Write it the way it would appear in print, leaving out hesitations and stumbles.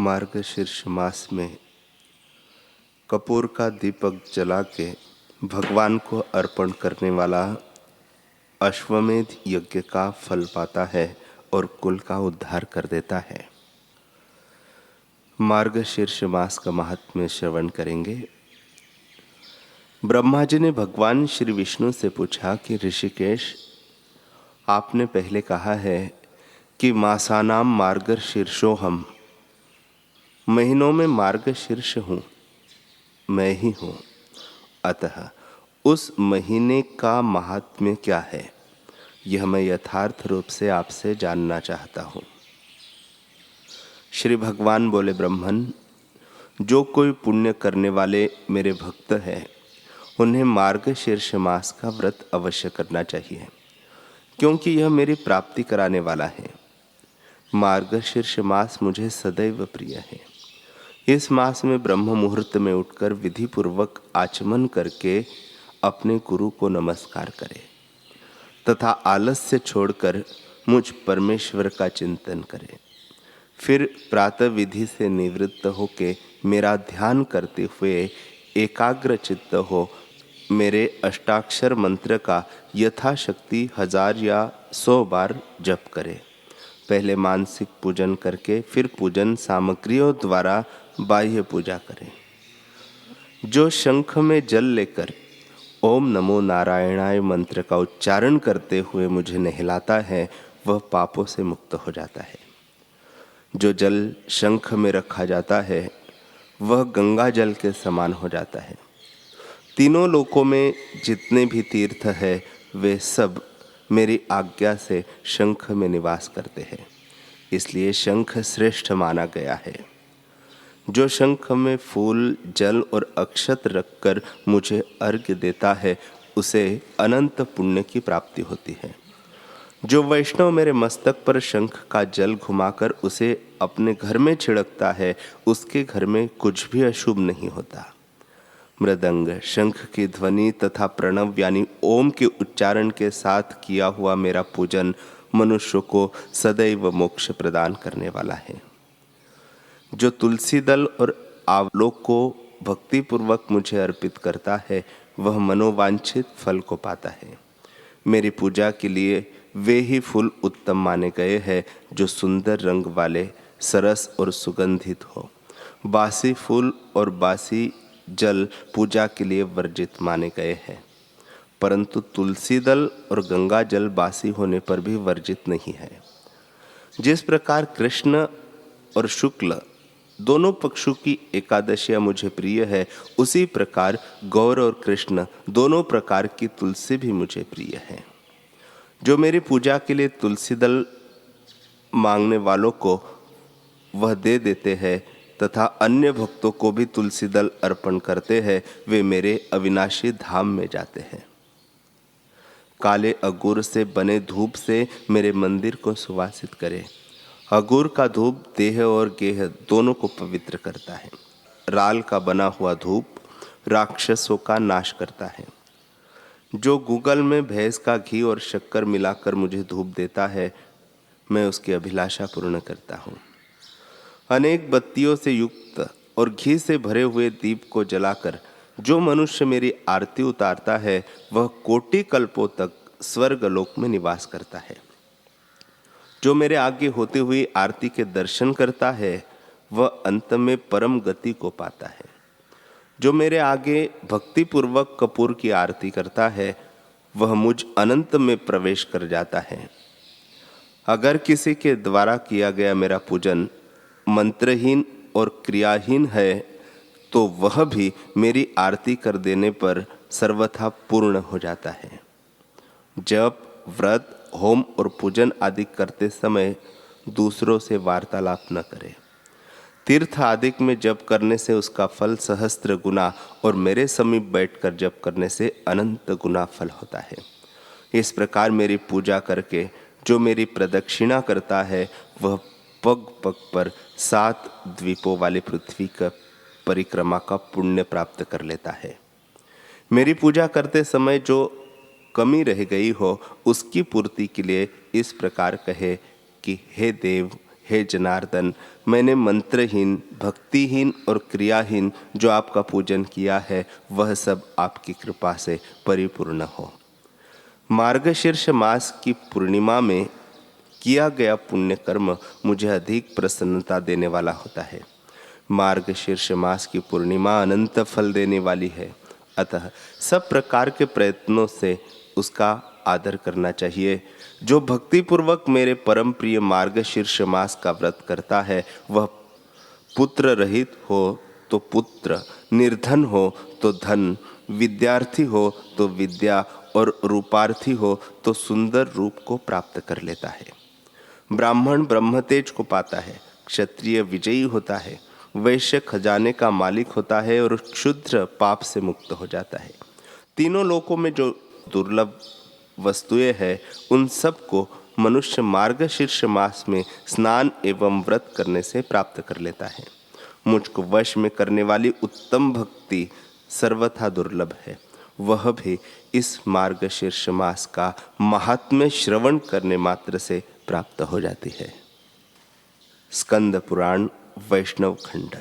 मार्गशीर्ष मास में कपूर का दीपक जला के भगवान को अर्पण करने वाला अश्वमेध यज्ञ का फल पाता है और कुल का उद्धार कर देता है। मार्गशीर्ष मास का महात्म्य श्रवण करेंगे। ब्रह्मा जी ने भगवान श्री विष्णु से पूछा कि ऋषिकेश, आपने पहले कहा है कि मासानाम मार्गशीर्षोहम, महीनों में मार्गशीर्ष हूँ, मैं ही हूँ। अतः उस महीने का महात्म्य क्या है, यह मैं यथार्थ रूप से आपसे जानना चाहता हूँ। श्री भगवान बोले, ब्रह्मन, जो कोई पुण्य करने वाले मेरे भक्त हैं, उन्हें मार्गशीर्ष मास का व्रत अवश्य करना चाहिए, क्योंकि यह मेरी प्राप्ति कराने वाला है। मार्गशीर्ष मास मुझे सदैव प्रिय है। इस मास में ब्रह्म मुहूर्त में उठकर विधि पूर्वक आचमन करके अपने गुरु को नमस्कार करे तथा आलस्य छोड़कर मुझ परमेश्वर का चिंतन करे। फिर प्रातः विधि से निवृत्त होके मेरा ध्यान करते हुए एकाग्र चित्त हो मेरे अष्टाक्षर मंत्र का यथाशक्ति 1000 या 100 बार जप करे। पहले मानसिक पूजन करके फिर पूजन सामग्रियों द्वारा बाह्य पूजा करें। जो शंख में जल लेकर ओम नमो नारायणाय मंत्र का उच्चारण करते हुए मुझे नहलाता है, वह पापों से मुक्त हो जाता है। जो जल शंख में रखा जाता है, वह गंगा जल के समान हो जाता है। तीनों लोकों में जितने भी तीर्थ है, वे सब मेरी आज्ञा से शंख में निवास करते हैं, इसलिए शंख श्रेष्ठ माना गया है। जो शंख में फूल, जल और अक्षत रखकर मुझे अर्घ्य देता है, उसे अनंत पुण्य की प्राप्ति होती है। जो वैष्णव मेरे मस्तक पर शंख का जल घुमाकर उसे अपने घर में छिड़कता है, उसके घर में कुछ भी अशुभ नहीं होता। मृदंग, शंख की ध्वनि तथा प्रणव यानी ओम के उच्चारण के साथ किया हुआ मेरा पूजन मनुष्य को सदैव मोक्ष प्रदान करने वाला है। जो तुलसी दल और आलोक को भक्तिपूर्वक मुझे अर्पित करता है, वह मनोवांछित फल को पाता है। मेरी पूजा के लिए वे ही फूल उत्तम माने गए हैं जो सुंदर रंग वाले, सरस और सुगंधित हो। बासी फूल और बासी जल पूजा के लिए वर्जित माने गए हैं, परंतु तुलसी दल और गंगा जल बासी होने पर भी वर्जित नहीं है। जिस प्रकार कृष्ण और शुक्ल दोनों पक्षों की एकादशियां मुझे प्रिय है, उसी प्रकार गौर और कृष्ण दोनों प्रकार की तुलसी भी मुझे प्रिय है। जो मेरी पूजा के लिए तुलसी दल मांगने वालों को वह दे देते हैं तथा अन्य भक्तों को भी तुलसी दल अर्पण करते हैं, वे मेरे अविनाशी धाम में जाते हैं। काले अगूर से बने धूप से मेरे मंदिर को सुवासित करें। अगूर का धूप देह और गेह दोनों को पवित्र करता है। राल का बना हुआ धूप राक्षसों का नाश करता है। जो गूगल में भैंस का घी और शक्कर मिलाकर मुझे धूप देता है, मैं उसकी अभिलाषा पूर्ण करता हूँ। अनेक बत्तियों से युक्त और घी से भरे हुए दीप को जलाकर जो मनुष्य मेरी आरती उतारता है, वह कोटि कल्पों तक स्वर्ग लोक में निवास करता है। जो मेरे आगे होते हुए आरती के दर्शन करता है, वह अंत में परम गति को पाता है। जो मेरे आगे भक्ति पूर्वक कपूर की आरती करता है, वह मुझ अनंत में प्रवेश कर जाता है। अगर किसी के द्वारा किया गया मेरा पूजन मंत्रहीन और क्रियाहीन है, तो वह भी मेरी आरती कर देने पर सर्वथा पूर्ण हो जाता है। जप, व्रत, होम और पूजन आदि करते समय दूसरों से वार्तालाप न करें। तीर्थ आदि में जप करने से उसका फल सहस्त्र गुना और मेरे समीप बैठकर जप करने से अनंत गुना फल होता है। इस प्रकार मेरी पूजा करके जो मेरी प्रदक्षिणा करता है, वह पग पग पर 7 द्वीपों वाली पृथ्वी का परिक्रमा का पुण्य प्राप्त कर लेता है। मेरी पूजा करते समय जो कमी रह गई हो, उसकी पूर्ति के लिए इस प्रकार कहे कि हे देव, हे जनार्दन, मैंने मंत्रहीन, भक्तिहीन और क्रियाहीन जो आपका पूजन किया है वह सब आपकी कृपा से परिपूर्ण हो। मार्गशीर्ष मास की पूर्णिमा में किया गया पुण्य कर्म मुझे अधिक प्रसन्नता देने वाला होता है। मार्गशीर्ष मास की पूर्णिमा अनंत फल देने वाली है, अतः सब प्रकार के प्रयत्नों से उसका आदर करना चाहिए। जो भक्तिपूर्वक मेरे परम प्रिय मार्गशीर्ष मास का व्रत करता है वह पुत्र रहित हो तो पुत्र, निर्धन हो तो धन, विद्यार्थी हो तो विद्या और रूपार्थी हो तो सुंदर रूप को प्राप्त कर लेता है। ब्राह्मण ब्रह्मतेज को पाता है, क्षत्रिय विजयी होता है, वैश्य खजाने का मालिक होता है और क्षुद्र पाप से मुक्त हो जाता है। तीनों लोकों में जो दुर्लभ वस्तुएं हैं उन सब को मनुष्य मार्गशीर्ष मास में स्नान एवं व्रत करने से प्राप्त कर लेता है। मुझको वश में करने वाली उत्तम भक्ति सर्वथा दुर्लभ है, वह भी इस मार्गशीर्ष मास का महात्म्य श्रवण करने मात्र से प्राप्त हो जाती है। स्कंद पुराण वैष्णव खंड।